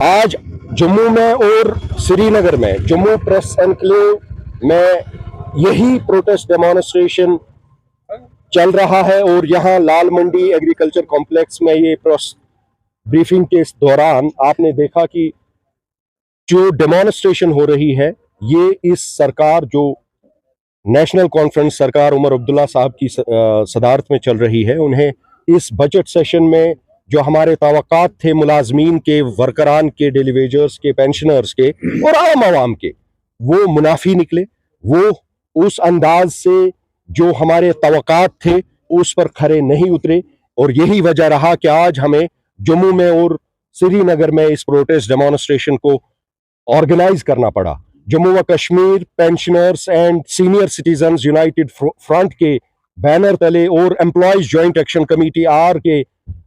आज जम्मू में और श्रीनगर में जम्मू प्रेस एनक्लेव में यही प्रोटेस्ट डेमोन्स्ट्रेशन चल रहा है और यहाँ लाल मंडी एग्रीकल्चर कॉम्प्लेक्स में ये प्रेस ब्रीफिंग के दौरान आपने देखा कि जो डेमोन्स्ट्रेशन हो रही है ये इस सरकार जो नेशनल कॉन्फ्रेंस सरकार उमर अब्दुल्ला साहब की सदारत में चल रही है, उन्हें इस बजट सेशन में जो हमारे तवक्कात थे मुलाजमीन के, वर्करान के, डेलीवेजर्स के, पेंशनर्स के और आम आवाम के, वो मुनाफी निकले। वो उस अंदाज से जो हमारे तवक्कात थे उस पर खरे नहीं उतरे और यही वजह रहा कि आज हमें जम्मू में और श्रीनगर में इस प्रोटेस्ट डेमोन्स्ट्रेशन को ऑर्गेनाइज करना पड़ा। जम्मू व Kashmir pensioners and senior citizens united front के बैनर तले और एम्प्लॉयज जॉइंट एक्शन कमेटी आर के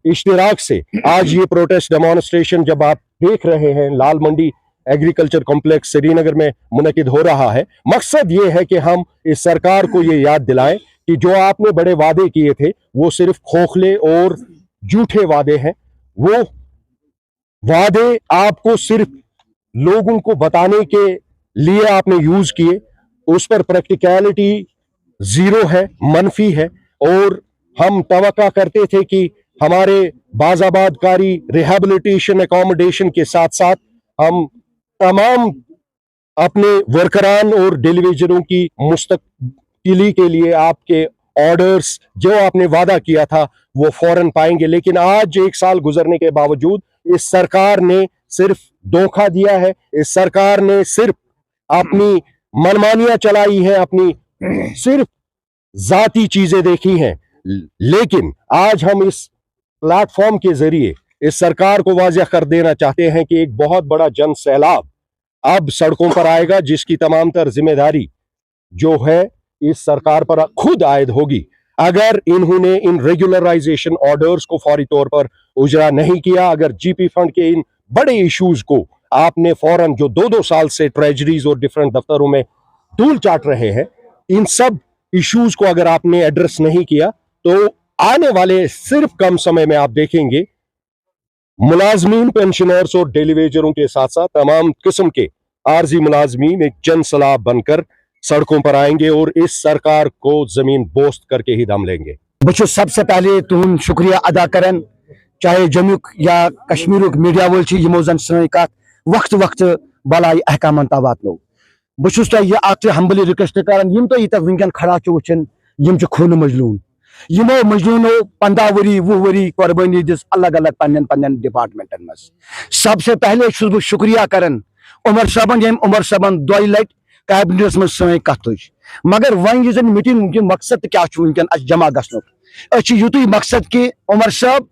इश्तिराक से आज ये प्रोटेस्ट डेमोन्स्ट्रेशन जब आप देख रहे हैं लाल मंडी एग्रीकल्चर कॉम्प्लेक्स श्रीनगर में मुनकिद हो रहा है, मकसद ये है कि हम इस सरकार को ये याद दिलाएं कि जो आपने बड़े वादे किए थे वो सिर्फ खोखले और झूठे वादे हैं। वो वादे आपको सिर्फ लोगों को बताने के लिए आपने यूज किए, उस पर प्रैक्टिकलिटी जीरो है, मनफी है। और हम तवक्का करते थे कि हमारे बाजाबादकारी रिहैबिलिटेशन एकोमोडेशन के साथ साथ हम तमाम अपने वर्करान और डेलीवेजरों की मुस्तकिली के लिए आपके ऑर्डर्स जो आपने वादा किया था वो फौरन पाएंगे। लेकिन आज 1 साल गुजरने के बावजूद इस सरकार ने सिर्फ धोखा दिया है, इस सरकार ने सिर्फ अपनी मनमानियां चलाई हैं, अपनी सिर्फ जाती चीजें देखी हैं। लेकिन आज हम इस प्लेटफॉर्म के जरिए इस सरकार को वाज़ेह कर देना चाहते हैं कि एक बहुत बड़ा जन सैलाब अब सड़कों पर आएगा, जिसकी तमाम तर जिम्मेदारी जो है इस सरकार पर खुद आयद होगी। अगर इन्होंने इन रेगुलराइजेशन ऑर्डर्स को फौरी तौर पर उजरा नहीं किया, अगर जीपी फंड के इन बड़े इश्यूज को आपने फौरन जो 2-2 साल से ट्रेजरीज और डिफरेंट दफ्तरों में धूल चाट रहे हैं, इन सब इश्यूज को अगर आपने एड्रेस नहीं किया तो आने वाले सिर्फ कम समय में आप देखेंगे मुलाजमीन, पेंशनर्स और डेलीवेजरों के साथ साथ तमाम किस्म के आरजी मुलाजमीन एक जन सलाब बनकर सड़कों पर आएंगे और इस सरकार को जमीन बोस्त करके ही दम लेंगे। बच्चों सबसे पहले तुम शुक्रिया अदा करन, चाहे जम्मू या कश्मीर मीडिया वोल यमो जन सन कत वक्त वक्त बलाई अहकामन ता वातनो। बहुस तुम यह हम्बली रिक्वेस्ट कर तुम वनकन खड़ा वुचन यम खून मजलून, यमो मजलूनो 15 वरी 20 वरी कुर्बानी दिस अलग अलग पन्न पन्न डिपार्टमेंटन मज। सबसे पहले बह शुक्रिया करन उमर साहबन, यम उमर साहबन 2 लट कैबिनेट मज सन कत तुज। मगर वन यह मीटिंग मकसद क्या वनकन जमा गु युत मकसद कि उमर साहब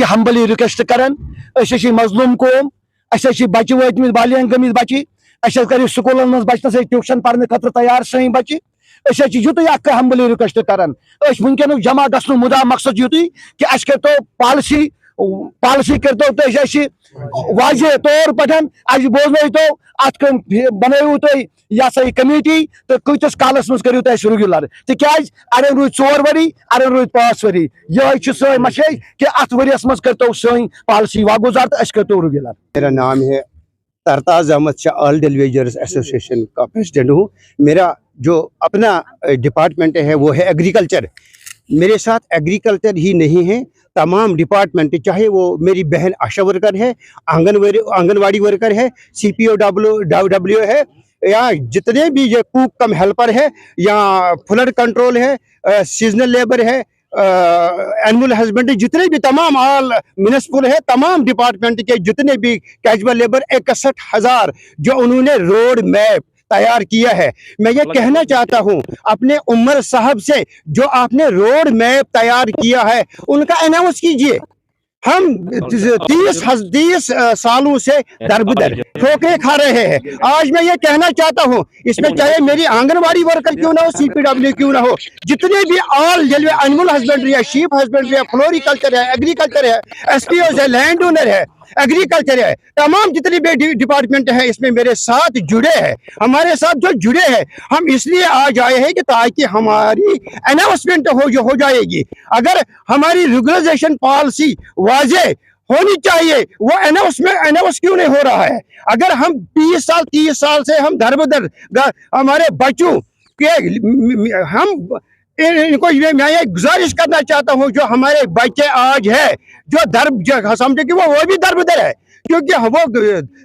हम्बली रिक्वेस्ट कर मजलूम कौम, बच्चे वतम बालियन गमित बच्चे कर स्कूल मज बचन ट्यूशन पढ़ने खतर तैयार सन बच्चे युत हम्बली रिक्वेस्ट कर वनकन जमा गु मुदा मकसद युत कि अस कर पॉलिसी कर वाजे तौर पे बोजन तो अत बनू तुम यह सा कमेटी तो कतिस कालस मज करू regular Teej अड़न rude 4 worry अड़न rude 5 worry यह सन मशे कि अत वरियस मज करतो सन पॉलिसी वागुजार तो अस करतो रेगुलर। मेरा नाम है सरताज अहमद शाह, ऑल डेलीवेजर्स एसोसिएशन का प्रेसिडेंट हूँ। मेरा जो अपना डिपार्टमेंट है वो है एग्रीकल्चर। मेरे साथ एग्रीकल्चर ही नहीं है, तमाम डिपार्टमेंट, चाहे वो मेरी बहन आशा वर्कर है, आंगनवाड़ी वर्कर है, CPO है, या जितने भी ये कूक कम हेल्पर है, या फ्लड कंट्रोल है, सीजनल लेबर है, एनिमल हस्बेंड्री, जितने भी तमाम ऑल म्युनिसिपल है, तमाम डिपार्टमेंट के जितने भी कैजुअल लेबर 61,000 जो उन्होंने रोड मैप तैयार किया है। मैं ये कहना चाहता हूं अपने उमर साहब से, जो आपने रोड मैप तैयार किया है उनका अनाउंस कीजिए। हम 30 सालों से दरबदर ठोकरे खा रहे हैं। आज मैं ये कहना चाहता हूँ, इसमें चाहे मेरी आंगनवाड़ी वर्कर क्यों ना हो, CPW क्यों ना हो, जितने भी ऑल एनिमल हस्बेंड्री है, शीप हस्बेंड्री है, फ्लोरिकल्चर है, एग्रीकल्चर है, SPOs है, लैंड ओनर है, एग्रीकल्चर है, तमाम जितने भी डिपार्टमेंट है इसमें मेरे साथ जुड़े हैं, हमारे साथ जो जुड़े हैं, हम इसलिए आज आए हैं कि ताकि हमारी अनाउंसमेंट हो जाएगी। अगर हमारी रेगुलराइजेशन पॉलिसी वाजे होनी चाहिए, वो अनाउंस क्यों नहीं हो रहा है? अगर हम 20 साल 30 साल से हम दर हमारे बच्चों के हम इनको मैं ये गुजारिश करना चाहता हूँ, जो हमारे बच्चे आज है जो समझे कि वो भी दरबदर है, क्योंकि वो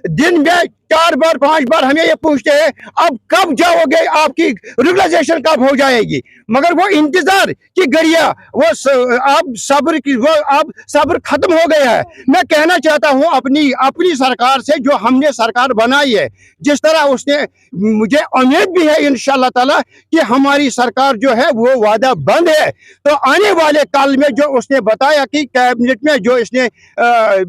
दिन में 4 बार 5 बार हमें ये पूछते हैं अब कब जाओगे, आपकी रेगुलराइजेशन कब हो जाएगी, मगर वो इंतजार की घड़ियां वो अब सब्र खत्म हो गया है। मैं कहना चाहता हूं अपनी सरकार से, जो हमने सरकार बनाई है, जिस तरह उसने, मुझे उम्मीद भी है इंशाअल्लाह ताला कि हमारी सरकार जो है वो वादा बंद है, तो आने वाले काल में जो उसने बताया कि कैबिनेट में जो इसने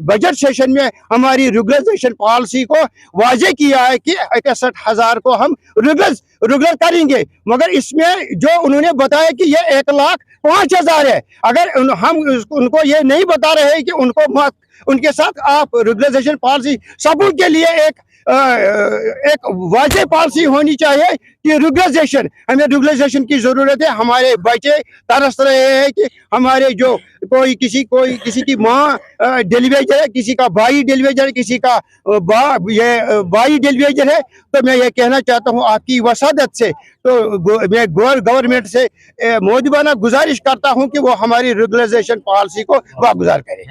बजट सेशन में हमारी रेगुलराइजेशन पॉलिसी को वाजे किया है कि 61,000 को हम रेगुलर करेंगे, मगर इसमें जो उन्होंने बताया कि ये 1,05,000 है। अगर हम उनको ये नहीं बता रहे हैं कि उनके साथ आप रेगुलराइजेशन पॉलिसी सबों के लिए एक वाजे पॉलिसी होनी चाहिए कि हमें रेगुलराइजेशन की जरूरत है। हमारे बच्चे तरस रहे हैं कि हमारे जो कोई किसी की माँ डिलीवेजर है, किसी का भाई डिलीवेजर है, किसी का भाई डिलीवेजर है। तो मैं ये कहना चाहता हूँ आपकी वसादत से, तो मैं गवर्नमेंट से मोदिबाना गुजारिश करता हूँ कि वो हमारी रेगुलराइजेशन पॉलिसी को वागुजार करें।